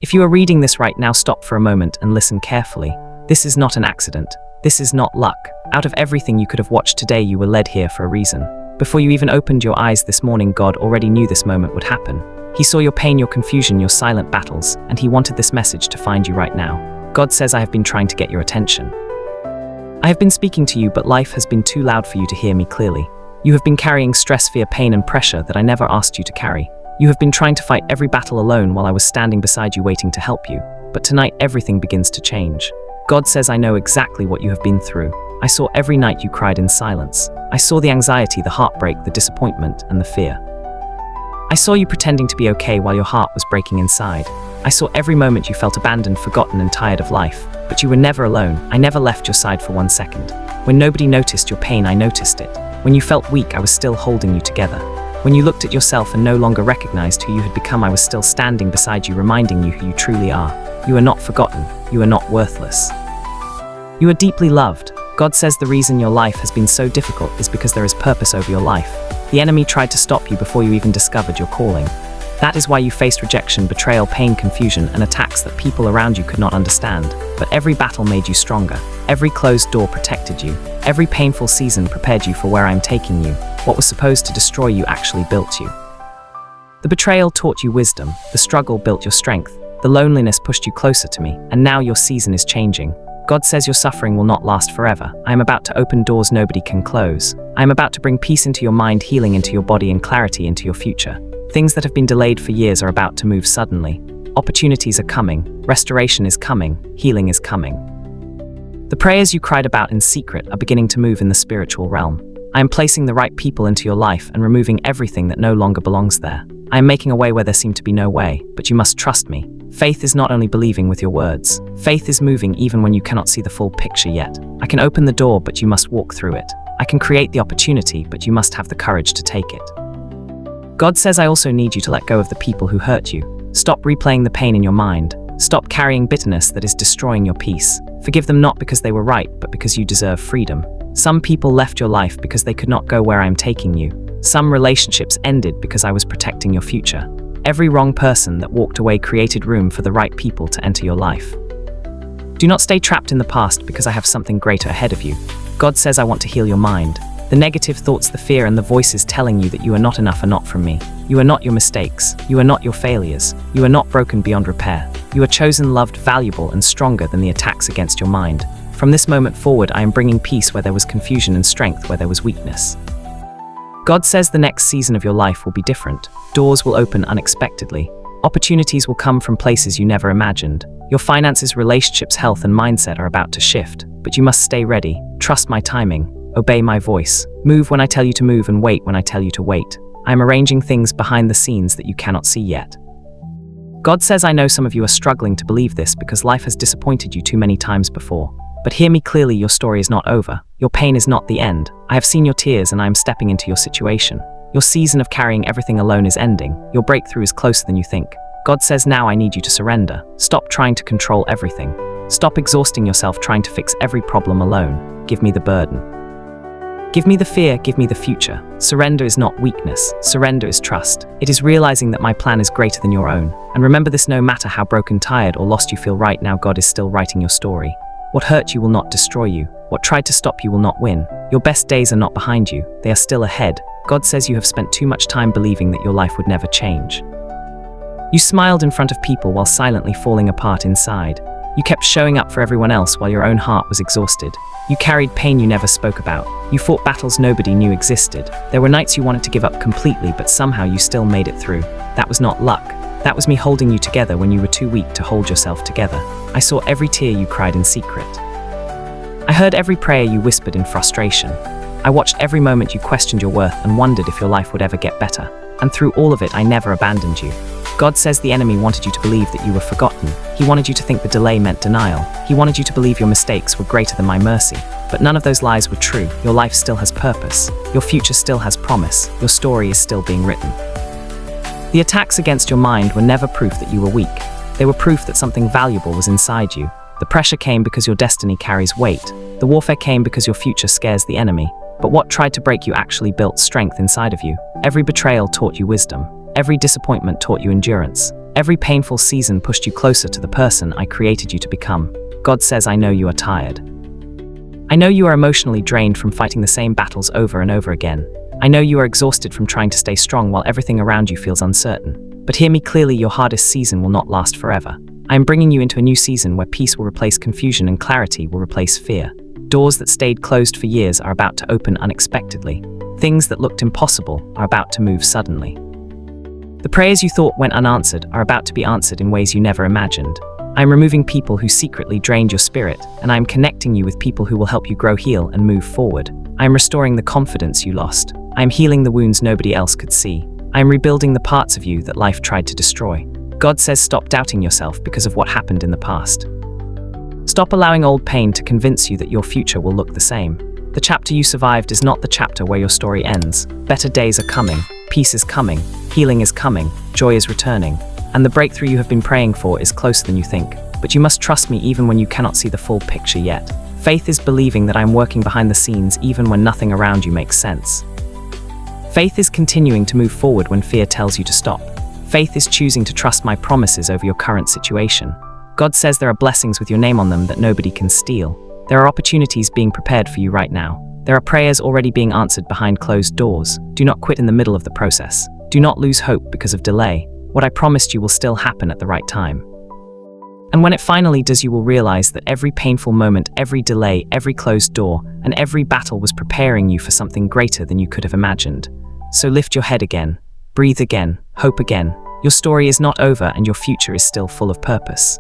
If you are reading this right now, stop for a moment and listen carefully. This is not an accident. This is not luck. Out of everything you could have watched today, you were led here for a reason. Before you even opened your eyes this morning, God already knew this moment would happen. He saw your pain, your confusion, your silent battles, and He wanted this message to find you right now. God says, I have been trying to get your attention. I have been speaking to you, but life has been too loud for you to hear me clearly. You have been carrying stress, fear, pain, and pressure that I never asked you to carry. You have been trying to fight every battle alone while I was standing beside you waiting to help you. But tonight everything begins to change. God says, I know exactly what you have been through. I saw every night you cried in silence. I saw the anxiety, the heartbreak, the disappointment, and the fear. I saw you pretending to be okay while your heart was breaking inside. I saw every moment you felt abandoned, forgotten, and tired of life. But you were never alone. I never left your side for 1 second. When nobody noticed your pain, I noticed it. When you felt weak, I was still holding you together. When you looked at yourself and no longer recognized who you had become, I was still standing beside you, reminding you who you truly are. You are not forgotten. You are not worthless. You are deeply loved. God says the reason your life has been so difficult is because there is purpose over your life. The enemy tried to stop you before you even discovered your calling. That is why you faced rejection, betrayal, pain, confusion, and attacks that people around you could not understand. But every battle made you stronger. Every closed door protected you. Every painful season prepared you for where I am taking you. What was supposed to destroy you actually built you. The betrayal taught you wisdom. The struggle built your strength. The loneliness pushed you closer to me. And now your season is changing. God says your suffering will not last forever. I am about to open doors nobody can close. I am about to bring peace into your mind, healing into your body, and clarity into your future. Things that have been delayed for years are about to move suddenly. Opportunities are coming. Restoration is coming. Healing is coming. The prayers you cried about in secret are beginning to move in the spiritual realm. I am placing the right people into your life and removing everything that no longer belongs there. I am making a way where there seemed to be no way, but you must trust me. Faith is not only believing with your words. Faith is moving even when you cannot see the full picture yet. I can open the door, but you must walk through it. I can create the opportunity, but you must have the courage to take it. God says, I also need you to let go of the people who hurt you. Stop replaying the pain in your mind. Stop carrying bitterness that is destroying your peace. Forgive them not because they were right, but because you deserve freedom. Some people left your life because they could not go where I am taking you. Some relationships ended because I was protecting your future. Every wrong person that walked away created room for the right people to enter your life. Do not stay trapped in the past because I have something greater ahead of you. God says, I want to heal your mind. The negative thoughts, the fear, and the voices telling you that you are not enough are not from me. You are not your mistakes. You are not your failures. You are not broken beyond repair. You are chosen, loved, valuable, and stronger than the attacks against your mind. From this moment forward, I am bringing peace where there was confusion and strength where there was weakness. God says the next season of your life will be different. Doors will open unexpectedly. Opportunities will come from places you never imagined. Your finances, relationships, health, and mindset are about to shift. But you must stay ready. Trust my timing. Obey my voice. Move when I tell you to move and wait when I tell you to wait. I am arranging things behind the scenes that you cannot see yet. God says, I know some of you are struggling to believe this because life has disappointed you too many times before. But hear me clearly, your story is not over. Your pain is not the end. I have seen your tears and I am stepping into your situation. Your season of carrying everything alone is ending. Your breakthrough is closer than you think. God says, now I need you to surrender. Stop trying to control everything. Stop exhausting yourself trying to fix every problem alone. Give me the burden. Give me the fear, give me the future. Surrender is not weakness. Surrender is trust. It is realizing that my plan is greater than your own. And remember this, no matter how broken, tired, or lost you feel right now, God is still writing your story. What hurt you will not destroy you. What tried to stop you will not win. Your best days are not behind you. They are still ahead. God says you have spent too much time believing that your life would never change. You smiled in front of people while silently falling apart inside. You kept showing up for everyone else while your own heart was exhausted. You carried pain you never spoke about. You fought battles nobody knew existed. There were nights you wanted to give up completely, but somehow you still made it through. That was not luck. That was me holding you together when you were too weak to hold yourself together. I saw every tear you cried in secret. I heard every prayer you whispered in frustration. I watched every moment you questioned your worth and wondered if your life would ever get better. And through all of it, I never abandoned you. God says the enemy wanted you to believe that you were forgotten. He wanted you to think the delay meant denial. He wanted you to believe your mistakes were greater than my mercy. But none of those lies were true. Your life still has purpose. Your future still has promise. Your story is still being written. The attacks against your mind were never proof that you were weak. They were proof that something valuable was inside you. The pressure came because your destiny carries weight. The warfare came because your future scares the enemy. But what tried to break you actually built strength inside of you. Every betrayal taught you wisdom. Every disappointment taught you endurance. Every painful season pushed you closer to the person I created you to become. God says, I know you are tired. I know you are emotionally drained from fighting the same battles over and over again. I know you are exhausted from trying to stay strong while everything around you feels uncertain. But hear me clearly, your hardest season will not last forever. I am bringing you into a new season where peace will replace confusion and clarity will replace fear. Doors that stayed closed for years are about to open unexpectedly. Things that looked impossible are about to move suddenly. The prayers you thought went unanswered are about to be answered in ways you never imagined. I am removing people who secretly drained your spirit, and I am connecting you with people who will help you grow, heal, and move forward. I am restoring the confidence you lost. I am healing the wounds nobody else could see. I am rebuilding the parts of you that life tried to destroy. God says, stop doubting yourself because of what happened in the past. Stop allowing old pain to convince you that your future will look the same. The chapter you survived is not the chapter where your story ends. Better days are coming, peace is coming, healing is coming, joy is returning, and the breakthrough you have been praying for is closer than you think. But you must trust me even when you cannot see the full picture yet. Faith is believing that I am working behind the scenes even when nothing around you makes sense. Faith is continuing to move forward when fear tells you to stop. Faith is choosing to trust my promises over your current situation. God says there are blessings with your name on them that nobody can steal. There are opportunities being prepared for you right now. There are prayers already being answered behind closed doors. Do not quit in the middle of the process. Do not lose hope because of delay. What I promised you will still happen at the right time. And when it finally does, you will realize that every painful moment, every delay, every closed door, and every battle was preparing you for something greater than you could have imagined. So lift your head again, breathe again, hope again. Your story is not over and your future is still full of purpose.